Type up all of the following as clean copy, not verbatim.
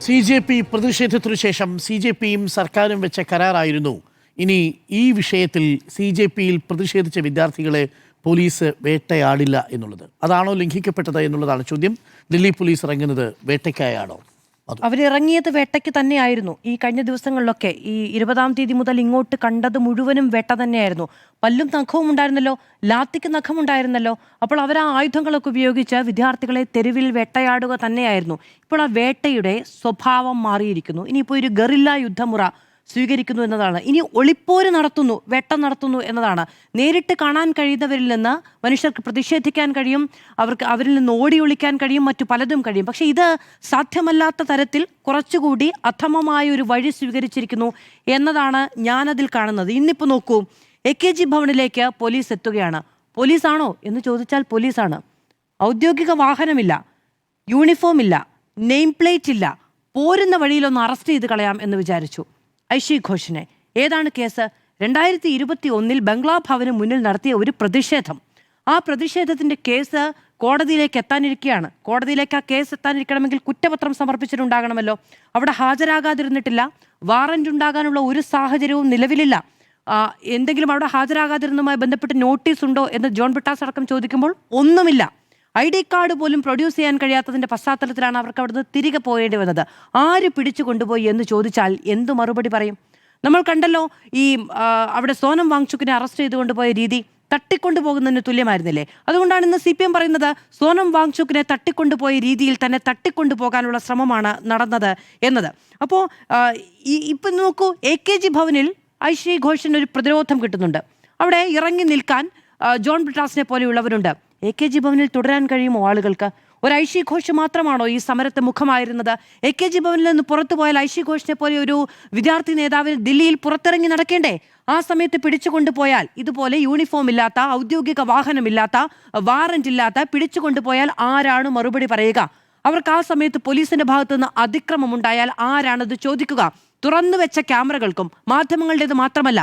CJP പ്രതിഷേധത്തിനു ശേഷം CJPയും സർക്കാരും വെച്ച കരാറായിരുന്നു ഇനി ഈ വിഷയത്തിൽ CJPയിൽ പ്രതിഷേധിച്ച വിദ്യാർത്ഥികളെ പോലീസ് വേട്ടയാടില്ല എന്നുള്ളത്. അതാണോ ലംഘിക്കപ്പെട്ടത് എന്നുള്ളതാണ് ചോദ്യം. ദില്ലി പോലീസ് ഇറങ്ങുന്നത് വേട്ടയ്ക്കായാണോ? അവരിറങ്ങിയത് വേട്ടയ്ക്ക് തന്നെയായിരുന്നു. ഈ കഴിഞ്ഞ ദിവസങ്ങളിലൊക്കെ ഈ 20-ാം തീയതി മുതൽ ഇങ്ങോട്ട് കണ്ടത് മുഴുവനും വേട്ട തന്നെയായിരുന്നു. പല്ലും നഖവും ഉണ്ടായിരുന്നല്ലോ, ലാത്തിക്ക് നഖമുണ്ടായിരുന്നല്ലോ. അപ്പോൾ അവർ ആ ആയുധങ്ങളൊക്കെ ഉപയോഗിച്ച് വിദ്യാർത്ഥികളെ തെരുവിൽ വേട്ടയാടുക തന്നെയായിരുന്നു. ഇപ്പോൾ ആ വേട്ടയുടെ സ്വഭാവം മാറിയിരിക്കുന്നു. ഇനിയിപ്പോൾ ഒരു ഗറില്ല യുദ്ധമുറ സ്വീകരിക്കുന്നു എന്നതാണ്. ഇനി ഒളിപ്പോര് നടത്തുന്നു, വേട്ടം നടത്തുന്നു എന്നതാണ്. നേരിട്ട് കാണാൻ കഴിയുന്നവരിൽ നിന്ന് മനുഷ്യർക്ക് പ്രതിഷേധിക്കാൻ കഴിയും, അവരിൽ നിന്ന് ഓടി ഒളിക്കാൻ കഴിയും, മറ്റു പലതും കഴിയും. പക്ഷേ ഇത് സാധ്യമല്ലാത്ത തരത്തിൽ കുറച്ചുകൂടി അധമമായ ഒരു വഴി സ്വീകരിച്ചിരിക്കുന്നു എന്നതാണ് ഞാനതിൽ കാണുന്നത്. ഇന്നിപ്പോൾ നോക്കൂ, AKG ഭവനിലേക്ക് പോലീസ് എത്തുകയാണ്. പോലീസാണോ എന്ന് ചോദിച്ചാൽ പോലീസാണ്. ഔദ്യോഗിക വാഹനമില്ല, യൂണിഫോം ഇല്ല, നെയിം പ്ലേറ്റ് ഇല്ല. പോരുന്ന വഴിയിലൊന്ന് അറസ്റ്റ് ചെയ്ത് കളയാം എന്ന് വിചാരിച്ചു ഐഷി ഘോഷിനെ. ഏതാണ് കേസ്? 2021 ബംഗ്ലാ ഭവന് മുന്നിൽ നടത്തിയ ഒരു പ്രതിഷേധം. ആ പ്രതിഷേധത്തിന്റെ കേസ് കോടതിയിലേക്ക് എത്താനിരിക്കുകയാണ്. കോടതിയിലേക്ക് ആ കേസ് എത്താനിരിക്കണമെങ്കിൽ കുറ്റപത്രം സമർപ്പിച്ചിട്ടുണ്ടാകണമല്ലോ. അവിടെ ഹാജരാകാതിരുന്നിട്ടില്ല. വാറന്റ് ഉണ്ടാകാനുള്ള ഒരു സാഹചര്യവും നിലവിലില്ല. എന്തെങ്കിലും അവിടെ ഹാജരാകാതിരുന്നതുമായി ബന്ധപ്പെട്ട് നോട്ടീസ് ഉണ്ടോ എന്ന് ജോൺ ബ്രിട്ടാസ് അടക്കം ചോദിക്കുമ്പോൾ ഒന്നുമില്ല. ID കാർഡ് പോലും പ്രൊഡ്യൂസ് ചെയ്യാൻ കഴിയാത്തതിൻ്റെ പശ്ചാത്തലത്തിലാണ് അവർക്ക് അവിടുന്ന് തിരികെ പോകേണ്ടി വന്നത്. ആര് പിടിച്ചു കൊണ്ടുപോയി എന്ന് ചോദിച്ചാൽ എന്തു മറുപടി പറയും? നമ്മൾ കണ്ടല്ലോ, ഈ അവിടെ സോനം വാങ്ചുക്കിനെ അറസ്റ്റ് ചെയ്തുകൊണ്ടുപോയ രീതി തട്ടിക്കൊണ്ടുപോകുന്നതിന് തുല്യമായിരുന്നില്ലേ? അതുകൊണ്ടാണ് ഇന്ന് CPM പറയുന്നത് സോനം വാങ്ചുക്കിനെ തട്ടിക്കൊണ്ടുപോയ രീതിയിൽ തന്നെ തട്ടിക്കൊണ്ടുപോകാനുള്ള ശ്രമമാണ് നടന്നത് എന്നത്. അപ്പോൾ ഇപ്പം നോക്കൂ, AKG ഭവനിൽ ഐഷി ഘോഷിന് ഒരു പ്രതിരോധം കിട്ടുന്നുണ്ട്. അവിടെ ഇറങ്ങി നിൽക്കാൻ ജോൺ ബ്രിട്ടാസിനെ പോലെയുള്ളവരുണ്ട്. AKG ഭവനിൽ തുടരാൻ കഴിയുമോ ആളുകൾക്ക്? ഒരു ഐഷി ഘോഷ് മാത്രമാണോ ഈ സമരത്തെ മുഖമായിരുന്നത്? AKG ഭവനിൽ നിന്ന് പുറത്തു പോയാൽ ഐഷി ഘോഷിനെ പോലെ ഒരു വിദ്യാർത്ഥി നേതാവിന് ദില്ലിയിൽ പുറത്തിറങ്ങി നടക്കേണ്ടേ? ആ സമയത്ത് പിടിച്ചുകൊണ്ടുപോയാൽ, ഇതുപോലെ യൂണിഫോം ഇല്ലാത്ത, ഔദ്യോഗിക വാഹനമില്ലാത്ത, വാറന്റ് ഇല്ലാത്ത പിടിച്ചുകൊണ്ടുപോയാൽ ആരാണ് മറുപടി പറയുക? അവർക്ക് ആ സമയത്ത് പോലീസിന്റെ ഭാഗത്തു നിന്ന് അതിക്രമം ഉണ്ടായാൽ ആരാണത് ചോദിക്കുക? തുറന്നു വെച്ച ക്യാമറകൾക്കും മാധ്യമങ്ങളുടേത് മാത്രമല്ല,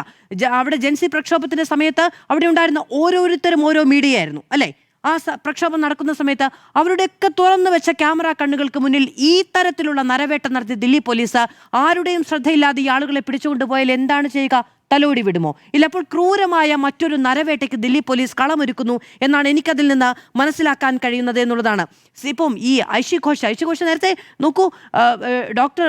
അവിടെ ജൻസി പ്രക്ഷോഭത്തിന്റെ സമയത്ത് അവിടെ ഉണ്ടായിരുന്ന ഓരോരുത്തരും ഓരോ മീഡിയ ആയിരുന്നു അല്ലേ? ആ പ്രക്ഷോഭം നടക്കുന്ന സമയത്ത് അവരുടെയൊക്കെ തുറന്നു വെച്ച ക്യാമറ കണ്ണുകൾക്ക് മുന്നിൽ ഈ തരത്തിലുള്ള നരവേട്ട നടത്തി ദില്ലി പോലീസ് ആരുടെയും ശ്രദ്ധയില്ലാതെ ഈ ആളുകളെ പിടിച്ചുകൊണ്ടുപോയാൽ എന്താണ് ചെയ്യുക? തലോടി വിടുമോ? ഇല്ല, അപ്പോൾ ക്രൂരമായ മറ്റൊരു നരവേട്ടയ്ക്ക് ദില്ലി പോലീസ് കളമൊരുക്കുന്നു എന്നാണ് എനിക്കതിൽ നിന്ന് മനസ്സിലാക്കാൻ കഴിയുന്നത് എന്നുള്ളതാണ്. ഇപ്പം ഈ ഐഷി ഘോഷ് നേരത്തെ നോക്കൂ, ഡോക്ടർ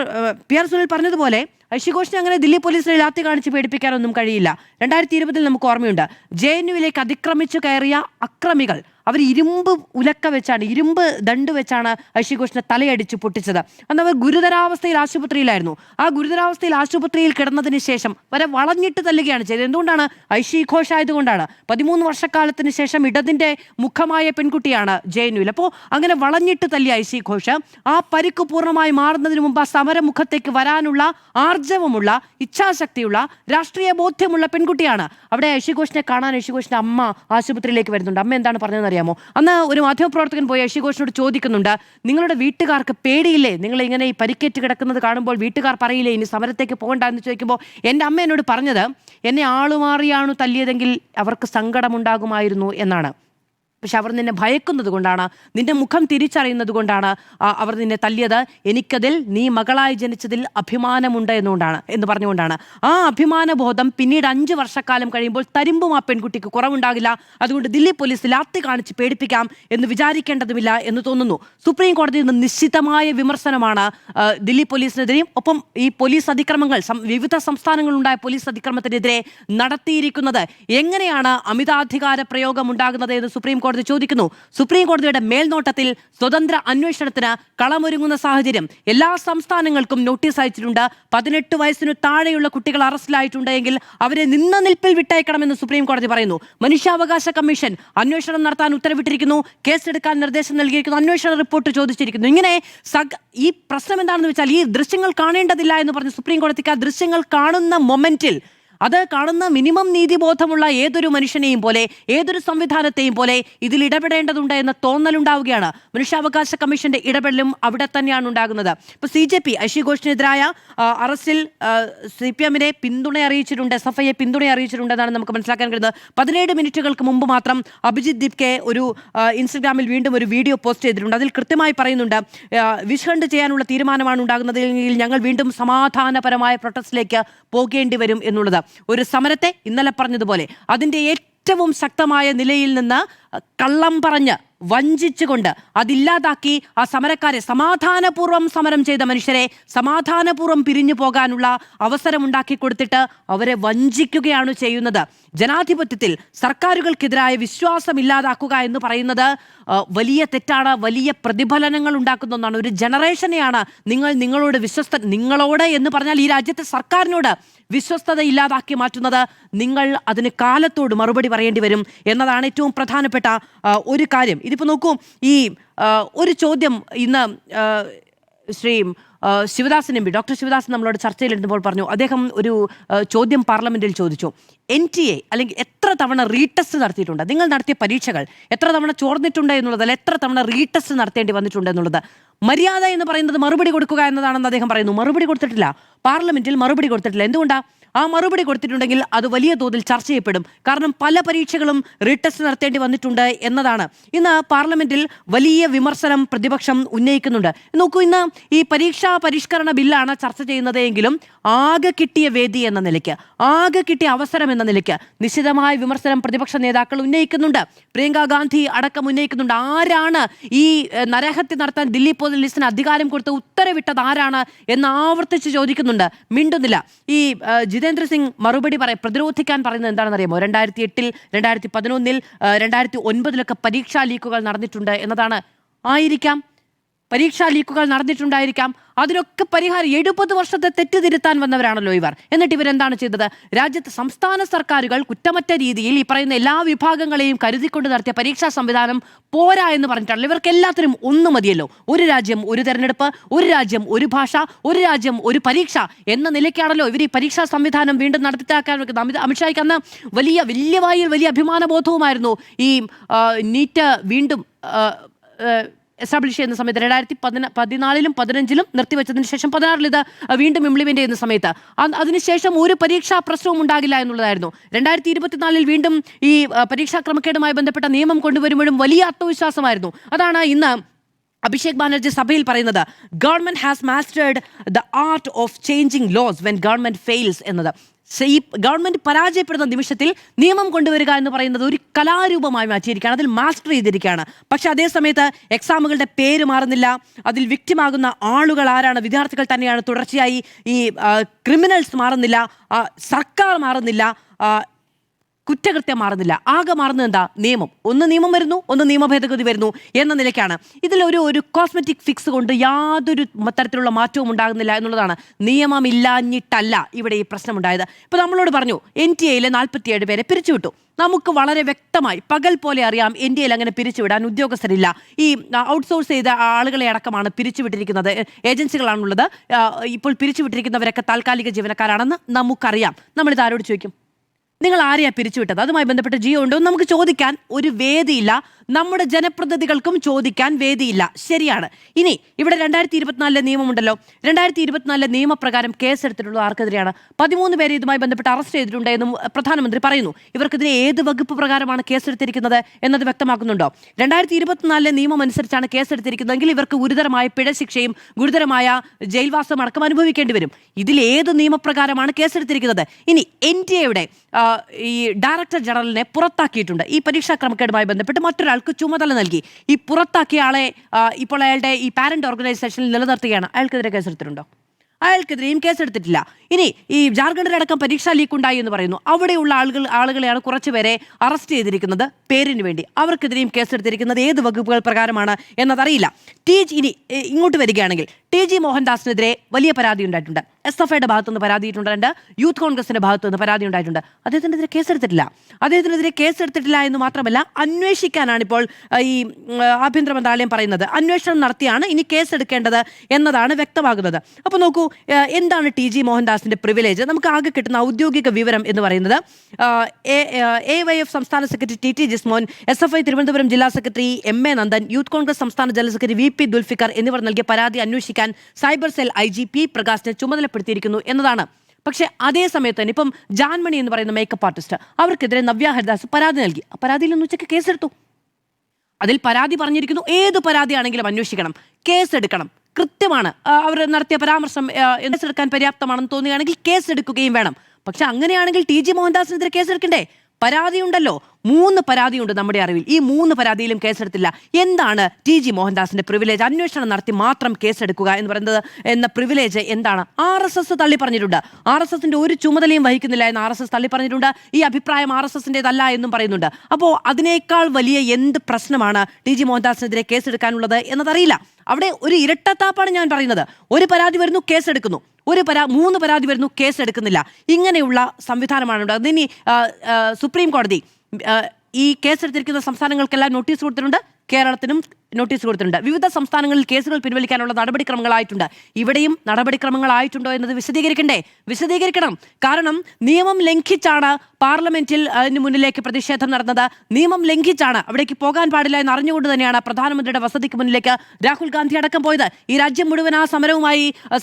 PR സുനിൽ പറഞ്ഞതുപോലെ ഐഷി ഘോഷിനെ അങ്ങനെ ദില്ലി പോലീസിനെ ലാത്തി കാണിച്ച് പേടിപ്പിക്കാനൊന്നും കഴിയില്ല. 2020 നമുക്ക് ഓർമ്മയുണ്ട്, JNUവിലേക്ക് അതിക്രമിച്ചു കയറിയ അക്രമികൾ അവർ ഇരുമ്പ് ഉലക്ക വെച്ചാണ്, ഇരുമ്പ് ദണ്ട് വെച്ചാണ് ഐഷി ഘോഷിനെ തലയടിച്ച് പൊട്ടിച്ചത്. അന്ന് അവർ ഗുരുതരാവസ്ഥയിൽ ആശുപത്രിയിലായിരുന്നു. ആ ഗുരുതരാവസ്ഥയിൽ ആശുപത്രിയിൽ കിടന്നതിന് ശേഷം വരെ വളഞ്ഞിട്ട് തല്ലുകയാണ് ചെയ്തത്. എന്തുകൊണ്ടാണ്? ഐഷി ഘോഷ് ആയതുകൊണ്ടാണ്. 13 വർഷക്കാലത്തിന് ശേഷം ഇടതിന്റെ മുഖമായ പെൺകുട്ടിയാണ് JNUവിൽ. അപ്പോൾ അങ്ങനെ വളഞ്ഞിട്ട് തല്ലിയ ഐഷി ഘോഷ് ആ പരിക്ക് പൂർണ്ണമായി മാറുന്നതിന് മുമ്പ് ആ സമരമുഖത്തേക്ക് വരാനുള്ള ആർജവമുള്ള, ഇച്ഛാശക്തിയുള്ള, രാഷ്ട്രീയ ബോധ്യമുള്ള പെൺകുട്ടിയാണ്. അവിടെ ഐഷി ഘോഷിനെ കാണാൻ ഐഷി ഘോഷിന്റെ അമ്മ ആശുപത്രിയിലേക്ക് വരുന്നുണ്ട്. അമ്മ എന്താണ് പറഞ്ഞതെന്ന് അറിയാമോ? അന്ന് ഒരു മാധ്യമപ്രവർത്തകൻ പോയി ഐഷി ഘോഷിനോട് ചോദിക്കുന്നുണ്ട്, നിങ്ങളുടെ വീട്ടുകാർക്ക് പേടിയില്ലേ? നിങ്ങൾ ഇങ്ങനെ ഈ പരിക്കേറ്റ് കിടക്കുന്നത് കാണുമ്പോൾ വീട്ടുകാർ പറയില്ലേ ഇനി സമരത്തേക്ക് പോകണ്ട എന്ന് ചോദിക്കുമ്പോൾ എൻ്റെ അമ്മ എന്നോട് പറഞ്ഞത്, എന്നെ ആളുമാറിയാണ് തല്ലിയതെങ്കിൽ അവർക്ക് സങ്കടമുണ്ടാകുമായിരുന്നു എന്നാണ്. പക്ഷെ അവർ നിന്നെ ഭയക്കുന്നത് കൊണ്ടാണ്, നിന്റെ മുഖം തിരിച്ചറിയുന്നത് കൊണ്ടാണ് അവർ നിന്നെ തല്ലിയത്. എനിക്കതിൽ നീ മകളായി ജനിച്ചതിൽ അഭിമാനമുണ്ട് എന്ന് പറഞ്ഞുകൊണ്ടാണ്. ആ അഭിമാനബോധം പിന്നീട് 5 വർഷക്കാലം കഴിയുമ്പോൾ തരുമ്പും ആ പെൺകുട്ടിക്ക് കുറവുണ്ടാകില്ല. അതുകൊണ്ട് ദില്ലി പോലീസ് ലാത്തി കാണിച്ച് പേടിപ്പിക്കാം എന്ന് വിചാരിക്കേണ്ടതുമില്ല എന്ന് തോന്നുന്നു. സുപ്രീം കോടതിയിൽ നിന്ന് നിശ്ചിതമായ വിമർശനമാണ് ദില്ലി പോലീസിനെതിരെയും ഒപ്പം ഈ പോലീസ് അതിക്രമങ്ങൾ, വിവിധ സംസ്ഥാനങ്ങളിലുണ്ടായ പോലീസ് അതിക്രമത്തിനെതിരെ നടത്തിയിരിക്കുന്നത്. എങ്ങനെയാണ് അമിതാധികാര പ്രയോഗം ഉണ്ടാകുന്നത് എന്ന് സുപ്രീം കോടതി ചോദിക്കുന്നു. സുപ്രീം കോടതിയുടെ മേൽനോട്ടത്തിൽ സ്വതന്ത്ര അന്വേഷണത്തിന് കളമൊരുങ്ങുന്ന സാഹചര്യം. എല്ലാ സംസ്ഥാനങ്ങൾക്കും നോട്ടീസ് അയച്ചിട്ടുണ്ട്. 18 വയസ്സിനു താഴെയുള്ള കുട്ടികൾ അറസ്റ്റിലായിട്ടുണ്ടെങ്കിൽ അവരെ നിന്ന നിൽപ്പിൽ വിട്ടയക്കണമെന്ന് സുപ്രീം കോടതി പറയുന്നു. മനുഷ്യാവകാശ കമ്മീഷൻ അന്വേഷണം നടത്താൻ ഉത്തരവിട്ടിരിക്കുന്നു. കേസെടുക്കാൻ നിർദ്ദേശം നൽകിയിരിക്കുന്നു. അന്വേഷണ റിപ്പോർട്ട് ചോദിച്ചിരിക്കുന്നു. ഇങ്ങനെ ഈ പ്രശ്നം എന്താണെന്ന് വെച്ചാൽ ഈ ദൃശ്യങ്ങൾ കാണേണ്ടതില്ല എന്ന് പറഞ്ഞ് സുപ്രീം കോടതിക്ക് ആ ദൃശ്യങ്ങൾ കാണുന്ന മൊമെന്റിൽ അത് കാണുന്ന മിനിമം നീതിബോധമുള്ള ഏതൊരു മനുഷ്യനെയും പോലെ ഏതൊരു സംവിധാനത്തെയും പോലെ ഇതിൽ ഇടപെടേണ്ടതുണ്ട് എന്ന തോന്നലുണ്ടാവുകയാണ്. മനുഷ്യാവകാശ കമ്മീഷന്റെ ഇടപെടലും അവിടെ തന്നെയാണ് ഉണ്ടാകുന്നത്. ഇപ്പൊ CJP ഐഷി ഘോഷിനെതിരായ അറസ്റ്റിൽ CPM-നെ പിന്തുണ അറിയിച്ചിട്ടുണ്ട്, SFI പിന്തുണ അറിയിച്ചിട്ടുണ്ടെന്നാണ് നമുക്ക് മനസ്സിലാക്കാൻ കഴിയുന്നത്. 17 മിനിറ്റുകൾക്ക് മുമ്പ് മാത്രം അഭിജിത് ദീപ്കെ ഒരു ഇൻസ്റ്റഗ്രാമിൽ വീണ്ടും ഒരു വീഡിയോ പോസ്റ്റ് ചെയ്തിട്ടുണ്ട്. അതിൽ കൃത്യമായി പറയുന്നുണ്ട്, വിഷ്കണ്ട് ചെയ്യാനുള്ള തീരുമാനമാണ് ഉണ്ടാകുന്നതെങ്കിൽ ഞങ്ങൾ വീണ്ടും സമാധാനപരമായ പ്രൊട്ടസ്റ്റിലേക്ക് പോകേണ്ടി വരും എന്നുള്ളത്. ഒരു സമരത്തെ ഇന്നലെ പറഞ്ഞതുപോലെ അതിൻ്റെ ഏറ്റവും ശക്തമായ നിലയിൽ നിന്ന് കള്ളം പറഞ്ഞ് വഞ്ചിച്ചുകൊണ്ട് അതില്ലാതാക്കി ആ സമരക്കാരെ, സമാധാനപൂർവ്വം സമരം ചെയ്ത മനുഷ്യരെ സമാധാനപൂർവ്വം പിരിഞ്ഞു പോകാനുള്ള അവസരമുണ്ടാക്കി കൊടുത്തിട്ട് അവരെ വഞ്ചിക്കുകയാണ് ചെയ്യുന്നത്. ജനാധിപത്യത്തിൽ സർക്കാരുകൾക്കെതിരായ വിശ്വാസം ഇല്ലാതാക്കുക എന്ന് പറയുന്നത് വലിയ തെറ്റാണ്, വലിയ പ്രതിഫലനങ്ങൾ ഉണ്ടാക്കുന്ന ഒന്നാണ്. ഒരു ജനറേഷനെയാണ് നിങ്ങളോട് എന്ന് പറഞ്ഞാൽ ഈ രാജ്യത്തെ സർക്കാരിനോട് വിശ്വസ്തത ഇല്ലാതാക്കി മാറ്റുന്നത്. നിങ്ങൾ അതിന് കാലത്തോട് മറുപടി പറയേണ്ടി വരും എന്നതാണ് ഏറ്റവും പ്രധാനപ്പെട്ട ഒരു കാര്യം. ഇതിപ്പോൾ നോക്കൂ, ഈ ഒരു ചോദ്യം ഇന്ന് ശ്രീ ശിവദാസൻ MP, ഡോക്ടർ ശിവദാസൻ നമ്മളോട് ചർച്ചയിലിരുന്നപ്പോൾ പറഞ്ഞു, അദ്ദേഹം ഒരു ചോദ്യം പാർലമെന്റിൽ ചോദിച്ചു, NTA അല്ലെങ്കിൽ എത്ര തവണ റീടെസ്റ്റ് നടത്തിയിട്ടുണ്ട്, നിങ്ങൾ നടത്തിയ പരീക്ഷകൾ എത്ര തവണ ചോർന്നിട്ടുണ്ട് എന്നുള്ളതല്ല, എത്ര തവണ റീടെസ്റ്റ് നടത്തേണ്ടി വന്നിട്ടുണ്ട് എന്നുള്ളത്. മര്യാദ എന്ന് പറയുന്നത് മറുപടി കൊടുക്കുക എന്നതാണെന്ന് അദ്ദേഹം പറയുന്നു. മറുപടി കൊടുത്തിട്ടില്ല, പാർലമെന്റിൽ മറുപടി കൊടുത്തിട്ടില്ല. എന്തുകൊണ്ടാണ്? ആ മറുപടി കൊടുത്തിട്ടുണ്ടെങ്കിൽ അത് വലിയ തോതിൽ ചർച്ച ചെയ്യപ്പെടും. കാരണം പല പരീക്ഷകളും റീടെസ്റ്റ് നടത്തേണ്ടി വന്നിട്ടുണ്ട് എന്നതാണ്. ഇന്ന് പാർലമെന്റിൽ വലിയ വിമർശനം പ്രതിപക്ഷം ഉന്നയിക്കുന്നുണ്ട്. നോക്കൂ, ഇന്ന് ഈ പരീക്ഷാ പരിഷ്കരണ ബില്ലാണ് ചർച്ച ചെയ്യുന്നത് എങ്കിലും ആകെ കിട്ടിയ വേദി എന്ന നിലയ്ക്ക്, ആകെ കിട്ടിയ അവസരം എന്ന നിലയ്ക്ക് നിശ്ചിതമായ വിമർശനം പ്രതിപക്ഷ നേതാക്കൾ ഉന്നയിക്കുന്നുണ്ട്. പ്രിയങ്ക ഗാന്ധി അടക്കം ഉന്നയിക്കുന്നുണ്ട്. ആരാണ് ഈ നരഹത്യ നടത്താൻ ദില്ലി പോലീസിന് അധികാരം കൊടുത്ത് ഉത്തരവിട്ടത് ആരാണ് എന്ന് ആവർത്തിച്ച് ചോദിക്കുന്നുണ്ട്. മിണ്ടുന്നില്ല. ഈ ജിതേന്ദ്ര സിംഗ് മറുപടി പ്രതിരോധിക്കാൻ പറയുന്നത് എന്താണെന്നറിയാമോ? 2008, 2011, 2009 പരീക്ഷാ ലീക്കുകൾ നടന്നിട്ടുണ്ട് എന്നതാണ്. ആയിരിക്കാം, പരീക്ഷാ ലീക്കുകൾ നടന്നിട്ടുണ്ടായിരിക്കാം. അതിനൊക്കെ പരിഹാരം 70 വർഷത്തെ തെറ്റ് തിരുത്താൻ വന്നവരാണല്ലോ ഇവർ. എന്നിട്ട് ഇവരെന്താണ് ചെയ്തത്? രാജ്യത്തെ സംസ്ഥാന സർക്കാരുകൾ കുറ്റമറ്റ രീതിയിൽ ഈ പറയുന്ന എല്ലാ വിഭാഗങ്ങളെയും കരുതിക്കൊണ്ട് നടത്തിയ പരീക്ഷാ സംവിധാനം പോരാ എന്ന് പറഞ്ഞിട്ടാണല്ലോ. ഇവർക്ക് എല്ലാത്തിനും ഒന്ന് മതിയല്ലോ. ഒരു രാജ്യം ഒരു തെരഞ്ഞെടുപ്പ്, ഒരു രാജ്യം ഒരു ഭാഷ, ഒരു രാജ്യം ഒരു പരീക്ഷ എന്ന നിലയ്ക്കാണല്ലോ ഇവർ ഈ പരീക്ഷാ സംവിധാനം വീണ്ടും നടത്തിത്താക്കാൻ വെക്കുന്നത്. അമിത്ഷായ്ക്ക് അന്ന് വലിയ വായിൽ വലിയ അഭിമാനബോധവുമായിരുന്നു ഈ നീറ്റ് വീണ്ടും എസ്റ്റാബ്ലിഷ് ചെയ്യുന്ന സമയത്ത്. 2014-ലും 2015-ലും നിർത്തിവെച്ചതിന് ശേഷം 2016 ഇത് വീണ്ടും ഇംപ്ലിമെന്റ് ചെയ്യുന്ന സമയത്ത് അതിനുശേഷം ഒരു പരീക്ഷാ പ്രശ്നവും ഉണ്ടാകില്ല എന്നുള്ളതായിരുന്നു. 2024-ൽ വീണ്ടും ഈ പരീക്ഷാ ക്രമക്കേടുമായി ബന്ധപ്പെട്ട നിയമം കൊണ്ടുവരുമ്പോഴും വലിയ ആത്മവിശ്വാസമായിരുന്നു. അതാണ് ഇന്ന് അഭിഷേക് ബാനർജി സഭയിൽ പറയുന്നത്, government has mastered the art of changing laws when government fails എന്നത്. ഈ ഗവൺമെന്റ് പരാജയപ്പെടുന്ന നിമിഷത്തിൽ നിയമം കൊണ്ടുവരിക എന്ന് പറയുന്നത് ഒരു കലാരൂപമായി മാറ്റിയിരിക്കുകയാണ്, അതിൽ മാസ്റ്റർ ചെയ്തിരിക്കുകയാണ്. പക്ഷെ അതേ സമയത്ത് എക്സാമുകളുടെ പേര് മാറുന്നില്ല, അതിൽ വിക്റ്റിമാകുന്ന ആളുകൾ ആരാണ്? വിദ്യാർത്ഥികൾ തന്നെയാണ്. തുടർച്ചയായി ഈ ക്രിമിനൽസ് മാറുന്നില്ല, സർക്കാർ മാറുന്നില്ല, കുറ്റകൃത്യം മാറുന്നില്ല. ആകെ മാറുന്നത് എന്താ? നിയമം. ഒന്ന് നിയമം വരുന്നു, ഒന്ന് നിയമ ഭേദഗതി വരുന്നു എന്ന നിലയ്ക്കാണ്. ഇതിലൊരു കോസ്മെറ്റിക് ഫിക്സ് കൊണ്ട് യാതൊരു തരത്തിലുള്ള മാറ്റവും ഉണ്ടാകുന്നില്ല എന്നുള്ളതാണ്. നിയമമില്ലാഞ്ഞിട്ടല്ല ഇവിടെ ഈ പ്രശ്നമുണ്ടായത്. ഇപ്പോൾ നമ്മളോട് പറഞ്ഞു NTA-യിലെ 47 പേരെ പിരിച്ചുവിട്ടു. നമുക്ക് വളരെ വ്യക്തമായി പകൽ പോലെ അറിയാം NTA-യിൽ അങ്ങനെ പിരിച്ചുവിടാൻ ഉദ്യോഗസ്ഥരില്ല. ഈ ഔട്ട്സോഴ്സ് ചെയ്ത ആളുകളെ അടക്കമാണ് പിരിച്ചുവിട്ടിരിക്കുന്നത്. ഏജൻസികളാണുള്ളത്. ഇപ്പോൾ പിരിച്ചുവിട്ടിരിക്കുന്നവരൊക്കെ താൽക്കാലിക ജീവനക്കാരാണെന്ന് നമുക്കറിയാം. നമ്മളിത് ആരോട് ചോദിക്കും? നിങ്ങൾ ആരെയാ പിരിച്ചുവിട്ടത്? അതുമായി ബന്ധപ്പെട്ട് ജിയോ ഉണ്ടോ? നമുക്ക് ചോദിക്കാൻ ഒരു വേദിയില്ല. നമ്മുടെ ജനപ്രതിനിധികൾക്കും ചോദിക്കാൻ വേദിയില്ല. ശരിയാണ്. ഇനി ഇവിടെ 2024 നിയമമുണ്ടല്ലോ. 2024 നിയമപ്രകാരം കേസെടുത്തിട്ടുള്ളത് ആർക്കെതിരെയാണ്? 13 പേരെ ഇതുമായി ബന്ധപ്പെട്ട് അറസ്റ്റ് ചെയ്തിട്ടുണ്ട് എന്നും പ്രധാനമന്ത്രി പറയുന്നു. ഇവർക്കെതിരെ ഏത് വകുപ്പ് പ്രകാരമാണ് കേസെടുത്തിരിക്കുന്നത് എന്നത് വ്യക്തമാക്കുന്നുണ്ടോ? 2024 നിയമം അനുസരിച്ചാണ് കേസെടുത്തിരിക്കുന്നതെങ്കിൽ ഇവർക്ക് ഗുരുതരമായ പിഴശിക്ഷയും ഗുരുതരമായ ജയിൽവാസം അടക്കം അനുഭവിക്കേണ്ടി വരും. ഇതിൽ ഏത് നിയമപ്രകാരമാണ് കേസെടുത്തിരിക്കുന്നത്? ഇനി NTA-യുടെ ഈ ഡയറക്ടർ ജനറലിനെ പുറത്താക്കിയിട്ടുണ്ട്. ഈ പരീക്ഷാ ക്രമക്കേടുമായി ബന്ധപ്പെട്ട് മറ്റൊരാൾക്ക് ചുമതല നൽകി. ഈ പുറത്താക്കിയ ആളെ ഇപ്പോൾ അയാളുടെ ഈ പാരന്റ് ഓർഗനൈസേഷനിൽ നിലനിർത്തുകയാണ്. അയാൾക്കെതിരെ കേസെടുത്തിട്ടുണ്ടോ? അയാൾക്കെതിരെയും കേസെടുത്തിട്ടില്ല. ഇനി ഈ ജാർഖണ്ഡിലടക്കം പരീക്ഷാ ലീക്ക് ഉണ്ടായി എന്ന് പറയുന്നു. അവിടെയുള്ള ആളുകളെയാണ് കുറച്ചുപേരെ അറസ്റ്റ് ചെയ്തിരിക്കുന്നത് പേരിന് വേണ്ടി. അവർക്കെതിരെയും കേസെടുത്തിരിക്കുന്നത് ഏത് വകുപ്പുകൾ പ്രകാരമാണ് എന്നതറിയില്ല. ഇനി ഇങ്ങോട്ട് വരികയാണെങ്കിൽ TG മോഹൻദാസിനെതിരെ വലിയ പരാതി ഉണ്ടായിട്ടുണ്ട്. SFIയുടെ ഭാഗത്തു നിന്ന് പരാതി ഉണ്ടായിട്ടുണ്ട്, യൂത്ത് കോൺഗ്രസിന്റെ ഭാഗത്തു നിന്ന് പരാതി ഉണ്ടായിട്ടുണ്ട്. അദ്ദേഹത്തിനെതിരെ കേസെടുത്തിട്ടില്ല എന്ന് മാത്രമല്ല, അന്വേഷിക്കാനാണ് ഇപ്പോൾ ഈ ആഭ്യന്തര മന്ത്രാലയം പറയുന്നത്. അന്വേഷണം നടത്തിയാണ് ഇനി കേസെടുക്കേണ്ടത് എന്നതാണ് വ്യക്തമാകുന്നത്. അപ്പോൾ നോക്കൂ, എന്താണ് TG മോഹൻദാസിന്റെ പ്രിവിലേജ്? നമുക്ക് ആകെ കിട്ടുന്ന ഔദ്യോഗിക വിവരം എന്ന് പറയുന്നത് AYF സംസ്ഥാന secretary TT Jismon, SFI Thiruvananthapuram ജില്ലാ secretary MA Nandan, youth Congress സംസ്ഥാന ജനറൽ സെക്രട്ടറി VP ദുൽഫിക്കർ എന്നിവർ നൽകിയ പരാതി അന്വേഷിക്കാൻ സൈബർ സെൽ IG P പ്രകാശിനെ ചുമതലപ്പെടുത്തിയിരിക്കുന്നു എന്നതാണ്. പക്ഷേ അതേ സമയത്ത് തന്നെ ഇപ്പം ജാൻമണി എന്ന് പറയുന്ന മേക്കപ്പ് ആർട്ടിസ്റ്റ്, അവർക്കെതിരെ നവ്യ ഹരിദാസ് പരാതി നൽകി. ആ പരാതിയിൽ ഒന്ന് ഉച്ചയ്ക്ക് കേസെടുത്തു. അതിൽ പരാതി പറഞ്ഞിരിക്കുന്നു, ഏത് പരാതിയാണെങ്കിലും അന്വേഷിക്കണം, കേസെടുക്കണം, കൃത്യമാണ്, അവർ നടത്തിയ പരാമർശം കേസെടുക്കാൻ പര്യാപ്തമാണെന്ന് തോന്നുകയാണെങ്കിൽ കേസെടുക്കുകയും വേണം. പക്ഷെ അങ്ങനെയാണെങ്കിൽ TG മോഹൻദാസിനെതിരെ കേസെടുക്കണ്ടേ? പരാതിയുണ്ടല്ലോ, 3 പരാതിയുണ്ട് നമ്മുടെ അറിവിൽ. ഈ 3 പരാതിയിലും കേസെടുത്തില്ല. എന്താണ് TG മോഹൻദാസിന്റെ പ്രിവിലേജ്? അന്വേഷണം നടത്തി മാത്രം കേസെടുക്കുക എന്ന് പറയുന്നത് എന്ന പ്രിവിലേജ് എന്താണ്? RSS തള്ളി പറഞ്ഞിട്ടുണ്ട്. RSSന്റെ ഒരു ചുമതലയും വഹിക്കുന്നില്ല എന്ന് RSS തള്ളി പറഞ്ഞിട്ടുണ്ട്. ഈ അഭിപ്രായം RSSന്റേതല്ല എന്നും പറയുന്നുണ്ട്. അപ്പോൾ അതിനേക്കാൾ വലിയ എന്ത് പ്രശ്നമാണ് TG മോഹൻദാസിനെതിരെ കേസെടുക്കാനുള്ളത് എന്നതറിയില്ല. അവിടെ ഒരു ഇരട്ടത്താപ്പാണ് ഞാൻ പറയുന്നത്. ഒരു പരാതി വരുന്നു, കേസെടുക്കുന്നു. 3 പരാതി വരുന്നു, കേസെടുക്കുന്നില്ല. ഇങ്ങനെയുള്ള സംവിധാനമാണ് ഉണ്ടാകുന്നത്. ഇനി സുപ്രീം കോടതി ഈ കേസെടുത്തിരിക്കുന്ന സംസ്ഥാനങ്ങൾക്കെല്ലാം നോട്ടീസ് കൊടുത്തിട്ടുണ്ട്, കേരളത്തിനും നോട്ടീസ് കൊടുത്തിട്ടുണ്ട്. വിവിധ സംസ്ഥാനങ്ങളിൽ കേസുകൾ പിൻവലിക്കാനുള്ള നടപടിക്രമങ്ങളായിട്ടുണ്ട്. ഇവിടെയും നടപടിക്രമങ്ങളായിട്ടുണ്ടോ എന്നത് വിശദീകരിക്കണം. കാരണം നിയമം ലംഘിച്ചാണ് പാർലമെന്റിൽ അതിന് മുന്നിലേക്ക് പ്രതിഷേധം നടന്നത്. നിയമം ലംഘിച്ചാണ്, അവിടേക്ക് പോകാൻ പാടില്ല എന്ന് അറിഞ്ഞുകൊണ്ട് തന്നെയാണ് പ്രധാനമന്ത്രിയുടെ വസതിക്ക് മുന്നിലേക്ക് രാഹുൽ ഗാന്ധി അടക്കം പോയത്. ഈ രാജ്യം മുഴുവൻ ആ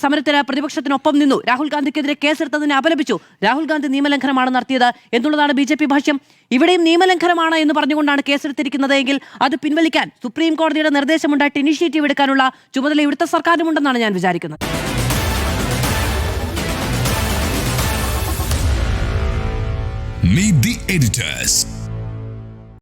സമരത്തിന് പ്രതിപക്ഷത്തിനൊപ്പം നിന്നു. രാഹുൽ ഗാന്ധിക്കെതിരെ കേസെടുത്തതിനെ അപലപിച്ചു. രാഹുൽ ഗാന്ധി നിയമലംഘനമാണ് നടത്തിയത് എന്നുള്ളതാണ് BJP ഭാഷ്യം. ഇവിടെയും നിയമലംഘനമാണ് എന്ന് പറഞ്ഞുകൊണ്ടാണ് കേസെടുത്തിരിക്കുന്നത് എങ്കിൽ അത് പിൻവലിക്കാൻ സുപ്രീം കോടതിയുടെ നിർദ്ദേശമുണ്ടായിട്ട് ഇനിഷ്യേറ്റീവ് എടുക്കാനുള്ള ചുമതല ഇവിടുത്തെ സർക്കാരിനുണ്ടെന്നാണ് ഞാൻ വിചാരിക്കുന്നത്. Meet the editors.